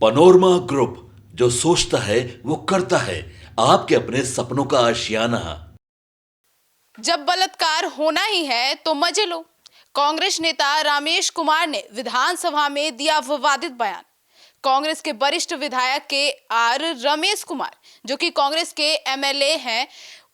Panorama group, जो सोचता है वो करता है। आपके अपने सपनों का आशियाना। जब बलात्कार होना ही है तो मजे लो। कांग्रेस नेता रमेश कुमार ने विधानसभा में दिया विवादित बयान। कांग्रेस के वरिष्ठ विधायक के आर रमेश कुमार, जो कि कांग्रेस के एमएलए हैं,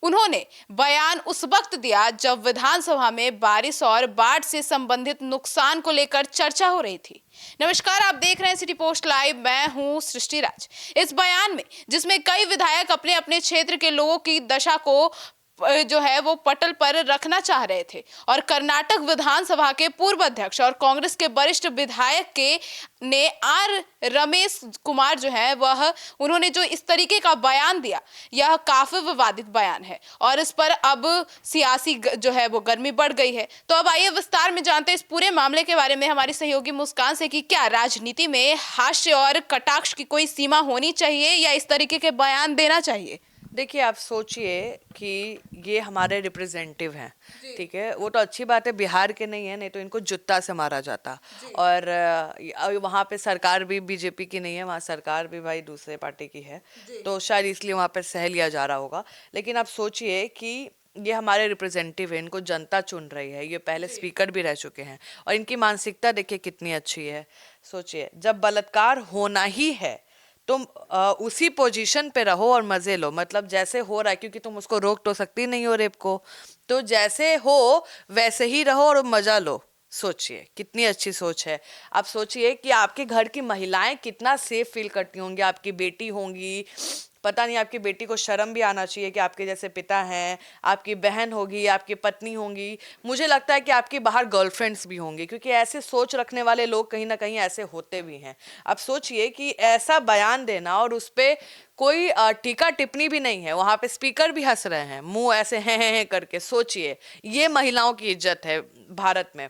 उन्होंने बयान उस वक्त दिया जब विधानसभा में बारिश और बाढ़ से संबंधित नुकसान को लेकर चर्चा हो रही थी। नमस्कार, आप देख रहे हैं सिटी पोस्ट लाइव। मैं हूं सृष्टि राज। इस बयान में, जिसमें कई विधायक अपने अपने क्षेत्र के लोगों की दशा को जो है वो पटल पर रखना चाह रहे थे, और कर्नाटक विधानसभा के पूर्व अध्यक्ष और कांग्रेस के वरिष्ठ विधायक के ने आर रमेश कुमार जो है वह उन्होंने जो इस तरीके का बयान दिया, यह काफी विवादित बयान है और इस पर अब सियासी जो है वो गर्मी बढ़ गई है। तो अब आइए विस्तार में जानते हैं इस पूरे मामले के बारे में हमारी सहयोगी मुस्कान से कि क्या राजनीति में हास्य और कटाक्ष की कोई सीमा होनी चाहिए या इस तरीके के बयान देना चाहिए। देखिए, आप सोचिए कि ये हमारे रिप्रेजेंटेटिव हैं, ठीक है। वो तो अच्छी बात है, बिहार के नहीं है, नहीं तो इनको जुत्ता से मारा जाता। और वहाँ पे सरकार भी बीजेपी की नहीं है, वहाँ सरकार भी भाई दूसरे पार्टी की है, तो शायद इसलिए वहाँ पे सह लिया जा रहा होगा। लेकिन आप सोचिए कि ये हमारे रिप्रेजेंटेटिव है, इनको जनता चुन रही है, ये पहले स्पीकर भी रह चुके हैं और इनकी मानसिकता देखिए कितनी अच्छी है। सोचिए, जब बलात्कार होना ही है तुम उसी पोजीशन पे रहो और मजे लो। मतलब जैसे हो रहा है, क्योंकि तुम उसको रोक तो सकती नहीं हो रेप को, तो जैसे हो वैसे ही रहो और मजा लो। सोचिए कितनी अच्छी सोच है। आप सोचिए कि आपके घर की महिलाएं कितना सेफ फील करती होंगी। आपकी बेटी होंगी, पता नहीं, आपकी बेटी को शर्म भी आना चाहिए कि आपके जैसे पिता हैं। आपकी बहन होगी, आपकी पत्नी होंगी, मुझे लगता है कि आपकी बाहर गर्लफ्रेंड्स भी होंगी, क्योंकि ऐसे सोच रखने वाले लोग कहीं ना कहीं ऐसे होते भी हैं। अब सोचिए कि ऐसा बयान देना और उस पर कोई टीका टिप्पणी भी नहीं है, वहां पे स्पीकर भी हंस रहे हैं, मुंह ऐसे हैं करके। सोचिए, ये महिलाओं की इज्जत है भारत में,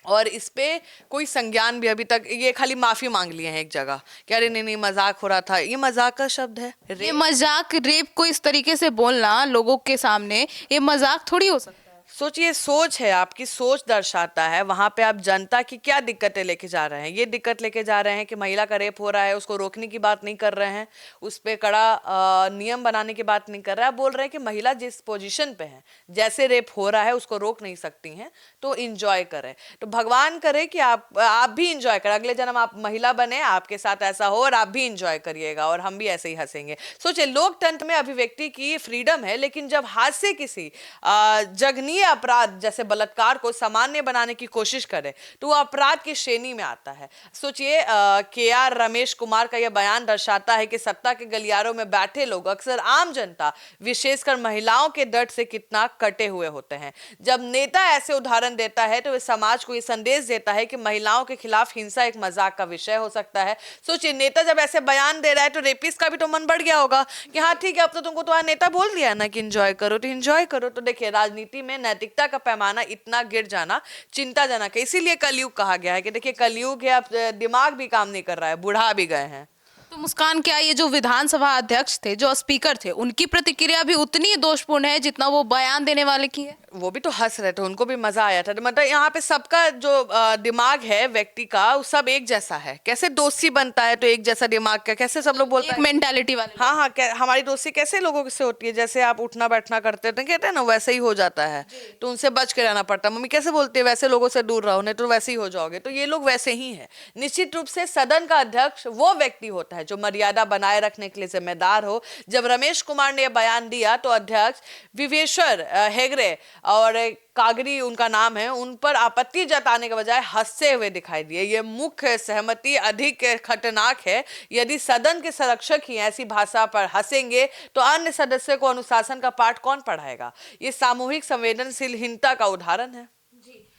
और इस पे कोई संज्ञान भी अभी तक, ये खाली माफी मांग लिए हैं एक जगह कि अरे नहीं नहीं मजाक हो रहा था। ये मजाक का शब्द है। ये मजाक, रेप को इस तरीके से बोलना लोगों के सामने, ये मजाक थोड़ी हो सकता है। सोचिए, सोच है, आपकी सोच दर्शाता है। वहां पे आप जनता की क्या दिक्कतें लेके जा रहे हैं। ये दिक्कत लेके जा रहे हैं कि महिला का रेप हो रहा है, उसको रोकने की बात नहीं कर रहे हैं, उस पर कड़ा नियम बनाने की बात नहीं कर रहा है। बोल रहे हैं कि महिला जिस पोजीशन पे है, जैसे रेप हो रहा है, उसको रोक नहीं सकती हैं, तो इंजॉय करें। तो भगवान करे कि आप भी इंजॉय करें, अगले जन्म आप महिला बने, आपके साथ ऐसा हो और आप भी इंजॉय करिएगा और हम भी ऐसे ही हंसेंगे। सोचिए, लोकतंत्र में अभिव्यक्ति की फ्रीडम है, लेकिन जब हाथ से किसी जघन्य अपराध जैसे बलात्कार को सामान्य बनाने की कोशिश करे तो वो अपराध की श्रेणी में आता है। सोचिए, के आर रमेश कुमार का यह बयान दर्शाता है कि सत्ता के गलियारों में बैठे लोग, अक्सर आम जनता, विशेषकर महिलाओं के दर्द से कितना कटे हुए होते हैं। जब नेता ऐसे उदाहरण देता है तो वे समाज को यह संदेश देता है कि महिलाओं के खिलाफ हिंसा एक मजाक का विषय हो सकता है। सोचिए, नेता जब ऐसे बयान दे रहा है तो रेपिस्ट का भी तो मन बढ़ गया होगा कि हाँ ठीक है, अब तो तुमको तुम्हारा नेता बोल दिया ना कि एंजॉय करो, तो एंजॉय करो। तो देखिए, राजनीति में नैतिकता का पैमाना इतना गिर जाना चिंताजनक है। इसीलिए कलयुग कहा गया है कि देखिए कलयुग है, अब दिमाग भी काम नहीं कर रहा है, बुढ़ा भी गए हैं। तो मुस्कान, क्या ये जो विधानसभा अध्यक्ष थे, जो स्पीकर थे, उनकी प्रतिक्रिया भी उतनी दोषपूर्ण है जितना वो बयान देने वाले की है? वो भी तो हंस रहे थे, उनको भी मजा आया था। मतलब यहाँ पे सबका जो दिमाग है व्यक्ति का, वो सब एक जैसा है। कैसे दोस्ती बनता है तो एक जैसा दिमाग का, कैसे सब लोग बोलते हैं मेंटालिटी वाले। हाँ हाँ, हमारी दोस्ती कैसे लोगों से होती है, जैसे आप उठना बैठना करते थे, कहते हैं ना, वैसे ही हो जाता है, तो उनसे बच के रहना पड़ता है। मम्मी कैसे बोलती है, वैसे लोगों से दूर रहो नहीं तो वैसे ही हो जाओगे। तो ये लोग वैसे ही है। निश्चित रूप से सदन का अध्यक्ष वो व्यक्ति होता है जो मर्यादा बनाए रखने के लिए जिम्मेदार हो। जब रमेश कुमार ने यह बयान दिया तो अध्यक्ष विवेश्वर हेगड़े और कागरी उनका नाम है, उन पर आपत्ति जताने के बजाय हंसते हुए दिखाई दिए। ये मुख्य सहमति अधिक खतरनाक है। यदि सदन के संरक्षक ही ऐसी भाषा पर हंसेंगे तो अन्य सदस्यों को अनुशासन का पाठ कौन पढ़ाएगा। ये सामूहिक संवेदनशीलहीनता का उदाहरण है।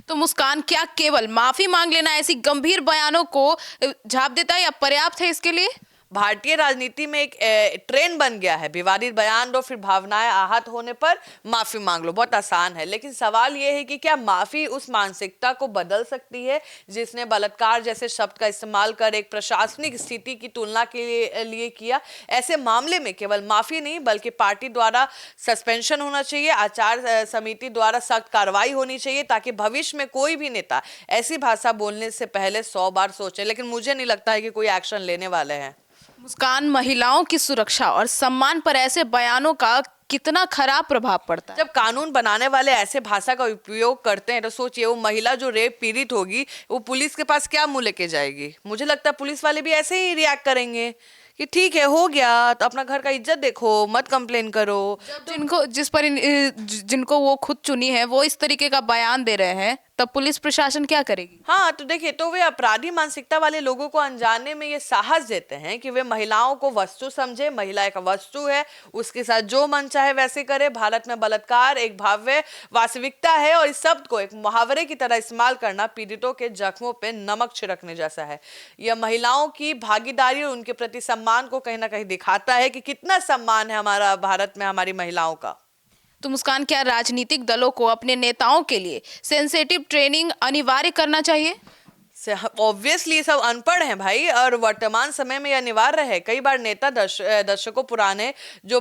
तो मुस्कान, क्या केवल माफी मांग लेना ऐसी गंभीर बयानों को झाप देता है या पर्याप्त है इसके लिए? भारतीय राजनीति में एक ट्रेंड बन गया है, विवादित बयान दो फिर भावनाएं आहत होने पर माफी मांग लो। बहुत आसान है, लेकिन सवाल यह है कि क्या माफी उस मानसिकता को बदल सकती है जिसने बलात्कार जैसे शब्द का इस्तेमाल कर एक प्रशासनिक स्थिति की तुलना के लिए किया। ऐसे मामले में केवल माफी नहीं बल्कि पार्टी द्वारा सस्पेंशन होना चाहिए, आचार समिति द्वारा सख्त कार्रवाई होनी चाहिए, ताकि भविष्य में कोई भी नेता ऐसी भाषा बोलने से पहले 100 बार सोचे। लेकिन मुझे नहीं लगता है कि कोई एक्शन लेने वाले हैं। मुस्कान, महिलाओं की सुरक्षा और सम्मान पर ऐसे बयानों का कितना खराब प्रभाव पड़ता है? जब कानून बनाने वाले ऐसे भाषा का उपयोग करते हैं तो सोचिए वो महिला जो रेप पीड़ित होगी वो पुलिस के पास क्या मुंह लेके जाएगी। मुझे लगता है पुलिस वाले भी ऐसे ही रिएक्ट करेंगे कि ठीक है, हो गया तो अपना घर का इज्जत देखो, मत कंप्लेन करो। जिनको वो खुद चुनी है वो इस तरीके का बयान दे रहे हैं, तब पुलिस प्रशासन क्या करेगी? हाँ, तो देखिए, तो वे अपराधी मानसिकता वाले लोगों को अनजाने में ये साहस देते हैं कि वे महिलाओं को वस्तु समझे। महिला एक वस्तु है, उसके साथ जो मन चाहे वैसे करे। भारत में बलात्कार एक भव्य वास्तविकता है और इस शब्द को एक मुहावरे की तरह इस्तेमाल करना पीड़ितों के जख्मों पे नमक छिड़कने जैसा है। यह महिलाओं की भागीदारी और उनके प्रति सम्मान को कहीं ना कहीं दिखाता है कि कितना सम्मान है हमारा भारत में हमारी महिलाओं का। तो मुस्कान, क्या राजनीतिक दलों को अपने नेताओं के लिए सेंसिटिव ट्रेनिंग अनिवार्य करना चाहिए? ऑब्वियसली सब अनपढ़ हैं भाई, और वर्तमान समय में यह अनिवार्य है। कई बार नेता दर्शकों पुराने जो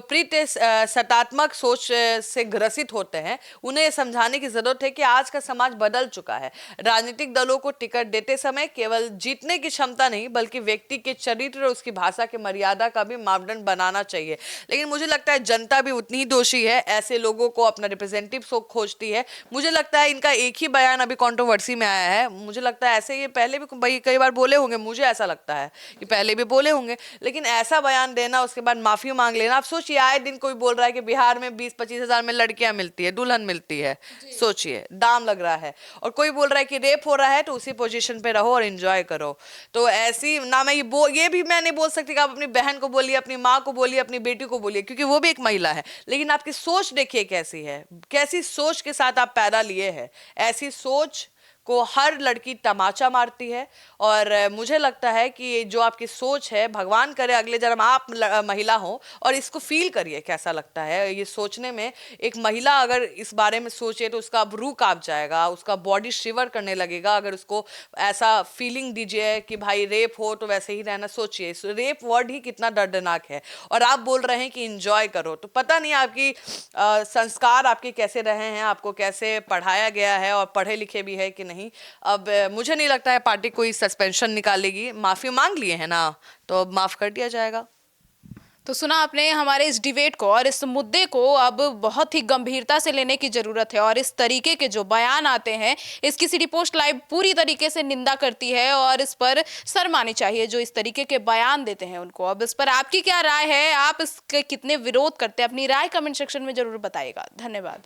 सतात्मक सोच से ग्रसित होते हैं, उन्हें यह समझाने की जरूरत है कि आज का समाज बदल चुका है। राजनीतिक दलों को टिकट देते समय केवल जीतने की क्षमता नहीं बल्कि व्यक्ति के चरित्र और उसकी भाषा के मर्यादा का भी मापदंड बनाना चाहिए। लेकिन मुझे लगता है जनता भी उतनी ही दोषी है, ऐसे लोगों को अपना रिप्रेजेंटेटिव खोजती है। मुझे लगता है इनका एक ही बयान अभी कंट्रोवर्सी में आया है। मुझे लगता है ऐसे पहले भी भाई कई बार बोले होंगे, मुझे ऐसा लगता है कि पहले भी बोले होंगे, लेकिन ऐसा बयान देना उसके बाद माफी मांग लेना। आप सोचिए, आए दिन कोई बोल रहा है कि बिहार में 20-25 हजार में लड़कियां मिलती है, दुल्हन मिलती है। सोचिए, दाम लग रहा है। और कोई बोल रहा है कि रेप हो रहा है तो उसी पोजीशन पे रहो और एंजॉय करो। तो ऐसी ना, मैं ये भी मैं नहीं बोल सकती कि आप अपनी बहन को बोलिए, अपनी माँ को बोलिए, अपनी बेटी को बोलिए, क्योंकि वो भी एक महिला है। लेकिन आपकी सोच देखिए कैसी है, कैसी सोच के साथ आप पैदा लिए हैं। ऐसी सोच को हर लड़की तमाचा मारती है। और मुझे लगता है कि जो आपकी सोच है, भगवान करे अगले जन्म आप महिला हो और इसको फील करिए कैसा लगता है ये सोचने में। एक महिला अगर इस बारे में सोचे तो उसका रूह कांप जाएगा, उसका बॉडी शिवर करने लगेगा। अगर उसको ऐसा फीलिंग दीजिए कि भाई रेप हो तो वैसे ही रहना। सोचिए, रेप वर्ड ही कितना दर्दनाक है और आप बोल रहे हैं कि इंजॉय करो। तो पता नहीं आपकी संस्कार आपके कैसे रहे हैं, आपको कैसे पढ़ाया गया है और पढ़े लिखे भी है कि नहीं। अब मुझे नहीं लगता है पार्टी कोई सस्पेंशन निकालेगी। माफी मांग लिए है ना, तो अब माफ कर दिया जाएगा। तो सुना आपने हमारे इस डिबेट को, और इस मुद्दे को अब बहुत ही गंभीरता से लेने की जरूरत है। और इस तरीके के जो बयान आते हैं, इसकी सिटी पोस्ट लाइव पूरी तरीके से निंदा करती है और इस पर शर्म आनी चाहिए जो इस तरीके के बयान देते हैं उनको। अब इस पर आपकी क्या राय है, आप इसके कितने विरोध करते हैं? अपनी राय कमेंट सेक्शन में जरूर बताइएगा। धन्यवाद।